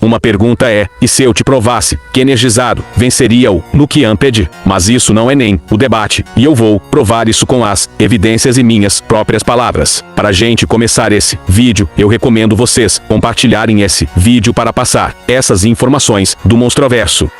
Uma pergunta é, e se eu te provasse que energizado venceria o Nuke Amped? Mas isso não é nem o debate, e eu vou provar isso com as evidências e minhas próprias palavras. Para a gente começar esse vídeo, eu recomendo vocês compartilharem esse vídeo para passar essas informações do Monstroverso.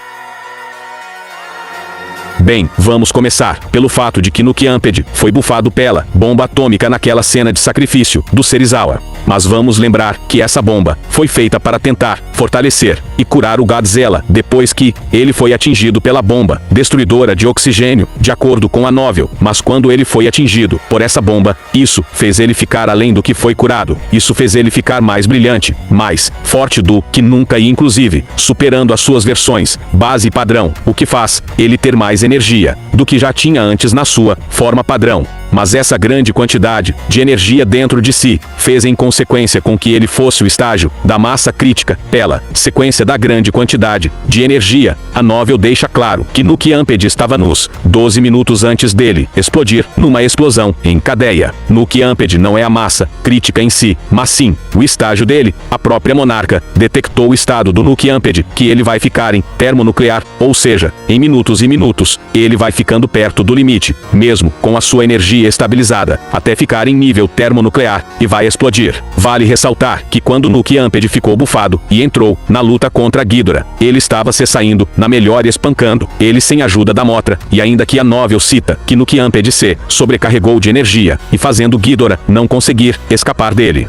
Bem, vamos começar pelo fato de que Nuke Amped foi bufado pela bomba atômica naquela cena de sacrifício do Serizawa. Mas vamos lembrar que essa bomba foi feita para tentar fortalecer e curar o Godzilla depois que ele foi atingido pela bomba destruidora de oxigênio, de acordo com a novel. Mas quando ele foi atingido por essa bomba, isso fez ele ficar além do que foi curado. Isso fez ele ficar mais brilhante, mais forte do que nunca e inclusive superando as suas versões base e padrão, o que faz ele ter mais energia do que já tinha antes na sua forma padrão. Mas essa grande quantidade de energia dentro de si fez em consequência com que ele fosse o estágio da massa crítica. Pela sequência da grande quantidade de energia, a novel deixa claro que Nuke Amped estava nos 12 minutos antes dele explodir numa explosão em cadeia. Nuke Amped não é a massa crítica em si, mas sim o estágio dele. A própria monarca detectou o estado do Nuke Amped, que ele vai ficar em termonuclear, ou seja, em minutos e minutos, ele vai ficando perto do limite, mesmo com a sua energia estabilizada, até ficar em nível termonuclear, e vai explodir. Vale ressaltar que quando Nuke Amped ficou bufado e entrou na luta contra Ghidorah, ele estava se saindo na melhor e espancando ele sem ajuda da Mothra, e ainda que a novel cita que Nuke Amped se sobrecarregou de energia, e fazendo Ghidorah não conseguir escapar dele.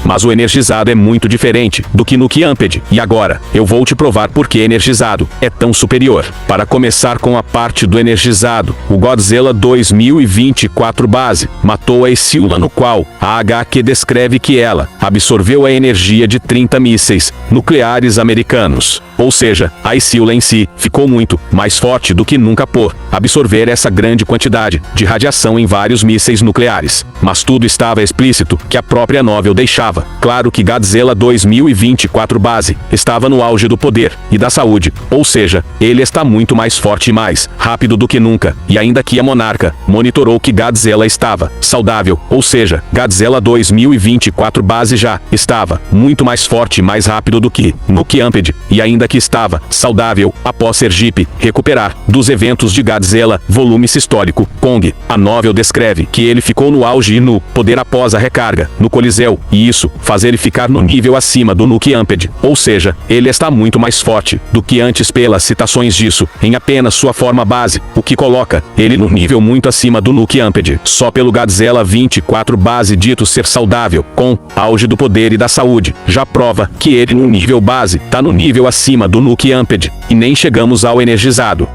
Mas o energizado é muito diferente do que Nuke Amped, e agora, eu vou te provar por que energizado é tão superior. Para começar com a parte do energizado, o Godzilla 2024 base matou a Isula, no qual a HQ descreve que ela absorveu a energia de 30 mísseis nucleares americanos. Ou seja, a Isula em si ficou muito mais forte do que nunca por absorver essa grande quantidade de radiação em vários mísseis nucleares. Mas tudo estava explícito que a própria novel deixava claro que Godzilla 2024 base estava no auge do poder e da saúde, ou seja, ele está muito mais forte e mais rápido do que nunca, e ainda que a monarca monitorou que Godzilla estava saudável, ou seja, Godzilla 2024 base já estava muito mais forte e mais rápido do que Nuke Amped, e ainda que estava saudável após Sergipe recuperar dos eventos de Godzilla volume histórico Kong. A novel descreve que ele ficou no auge e no poder após a recarga no Coliseu, e isso faz ele ficar no nível acima do Nuke Amped, ou seja, ele está muito mais forte do que antes pelas citações disso em apenas sua forma base, o que coloca ele no nível muito acima do Nuke Amped. Só pelo Godzilla 24 base dito ser saudável, com auge do poder e da saúde, já prova que ele no nível base tá no nível acima do Nuke Amped, e nem chegamos ao energizado.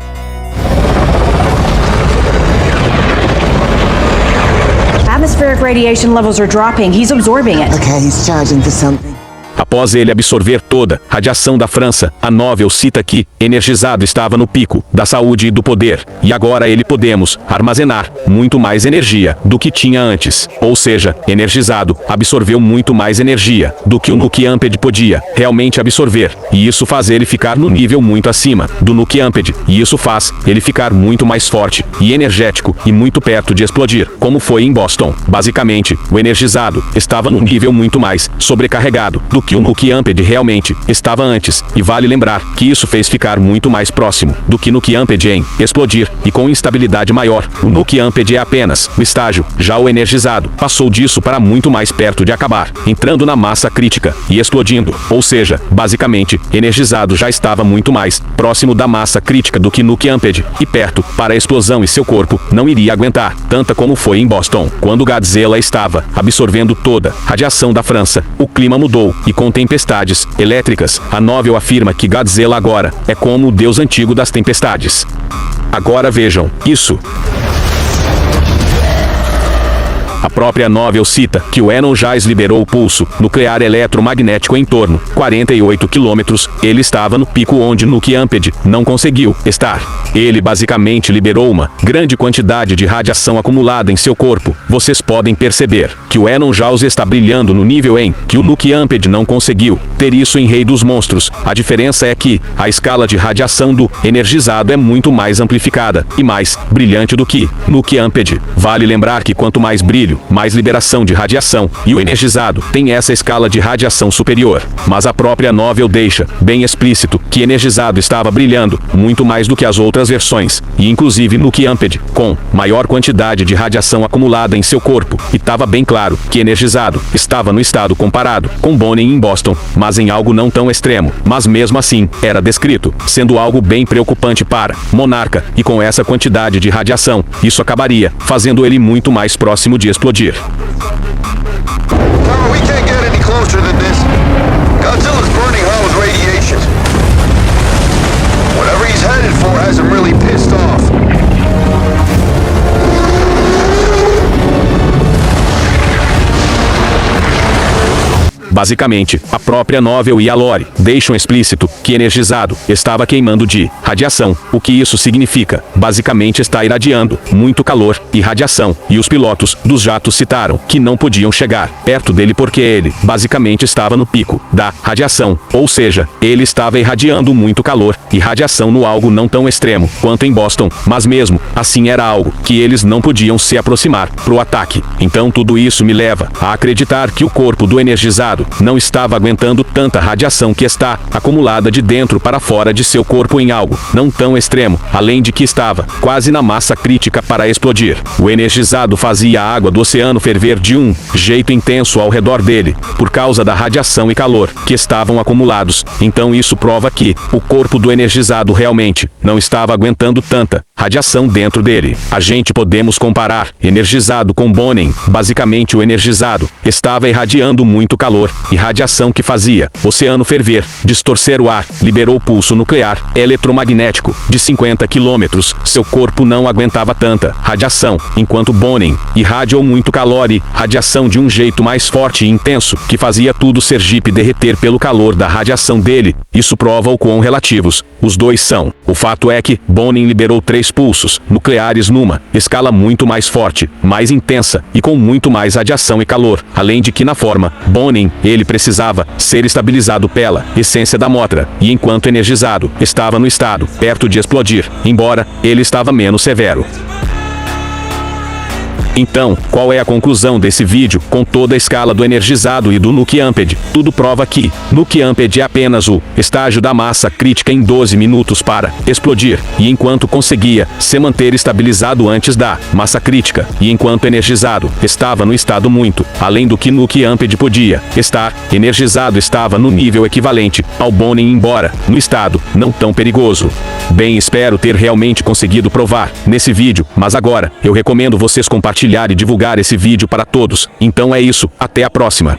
Atmospheric radiation levels are dropping. He's absorbing it. Okay, he's charging for something. Após ele absorver toda a radiação da França, a novel cita que energizado estava no pico da saúde e do poder, e agora ele podemos armazenar muito mais energia do que tinha antes. Ou seja, energizado absorveu muito mais energia do que o Nuke Amped podia realmente absorver, e isso faz ele ficar no nível muito acima do Nuke Amped, e isso faz ele ficar muito mais forte e energético e muito perto de explodir, como foi em Boston. Basicamente, o energizado estava no nível muito mais sobrecarregado do que o Nuke Amped realmente estava antes, e vale lembrar que isso fez ficar muito mais próximo do que Nuke Amped em explodir, e com instabilidade maior. O Nuke Amped é apenas o estágio, já o energizado passou disso para muito mais perto de acabar, entrando na massa crítica e explodindo, ou seja, basicamente, energizado já estava muito mais próximo da massa crítica do que Nuke Amped, e perto para a explosão, e seu corpo não iria aguentar tanta como foi em Boston. Quando Godzilla estava absorvendo toda a radiação da França, o clima mudou, e com tempestades elétricas, a novel afirma que Godzilla agora é como o deus antigo das tempestades. Agora vejam isso. A própria novel cita que o Energize liberou o pulso nuclear eletromagnético em torno 48 km. Ele estava no pico onde Nuke Amped não conseguiu estar. Ele basicamente liberou uma grande quantidade de radiação acumulada em seu corpo. Vocês podem perceber que o Energize está brilhando no nível em que o Nuke Amped não conseguiu ter isso em Rei dos Monstros. A diferença é que a escala de radiação do energizado é muito mais amplificada e mais brilhante do que Nuke Amped. Vale lembrar que quanto mais brilho vermelho, mais liberação de radiação, e o energizado tem essa escala de radiação superior. Mas a própria novel deixa bem explícito que energizado estava brilhando muito mais do que as outras versões, e inclusive Nuke Amped, com maior quantidade de radiação acumulada em seu corpo, e estava bem claro que energizado estava no estado comparado com Bonin em Boston, mas em algo não tão extremo, mas mesmo assim, era descrito, sendo algo bem preocupante para Monarca, e com essa quantidade de radiação, isso acabaria fazendo ele muito mais próximo de explodir. We can't get any closer than this. Godzilla's burning Howell's radiation. Whatever he's headed for has him really pissed off. Basicamente, a própria novel e a lore deixam explícito que energizado estava queimando de radiação. O que isso significa? Basicamente está irradiando muito calor e radiação, e os pilotos dos jatos citaram que não podiam chegar perto dele porque ele basicamente estava no pico da radiação, ou seja, ele estava irradiando muito calor e radiação no algo não tão extremo quanto em Boston, mas mesmo assim era algo que eles não podiam se aproximar pro ataque. Então tudo isso me leva a acreditar que o corpo do energizado não estava aguentando tanta radiação que está acumulada de dentro para fora de seu corpo em algo não tão extremo, além de que estava quase na massa crítica para explodir. O energizado fazia a água do oceano ferver de um jeito intenso ao redor dele, por causa da radiação e calor que estavam acumulados. Então isso prova que o corpo do energizado realmente não estava aguentando tanta radiação dentro dele. A gente podemos comparar energizado com Bonin. Basicamente o energizado estava irradiando muito calor e radiação que fazia o oceano ferver, distorcer o ar, liberou pulso nuclear eletromagnético de 50 km. Seu corpo não aguentava tanta radiação, enquanto Bonin irradiou muito calor e radiação de um jeito mais forte e intenso, que fazia tudo Sergipe derreter pelo calor da radiação dele. Isso prova o quão relativos os dois são. O fato é que Bonin liberou 3 pulsos nucleares numa escala muito mais forte, mais intensa e com muito mais radiação e calor, além de que na forma Bonin ele precisava ser estabilizado pela essência da motra, e enquanto energizado estava no estado perto de explodir, embora ele estava menos severo. Então, qual é a conclusão desse vídeo? Com toda a escala do energizado e do Nuke Amped, tudo prova que Nuke Amped é apenas o estágio da massa crítica em 12 minutos para explodir, e enquanto conseguia se manter estabilizado antes da massa crítica, e enquanto energizado estava no estado muito além do que Nuke Amped podia estar, energizado estava no nível equivalente ao Bonin, embora no estado não tão perigoso. Bem, espero ter realmente conseguido provar nesse vídeo, mas agora eu recomendo vocês compartilhar e divulgar esse vídeo para todos. Então é isso, até a próxima.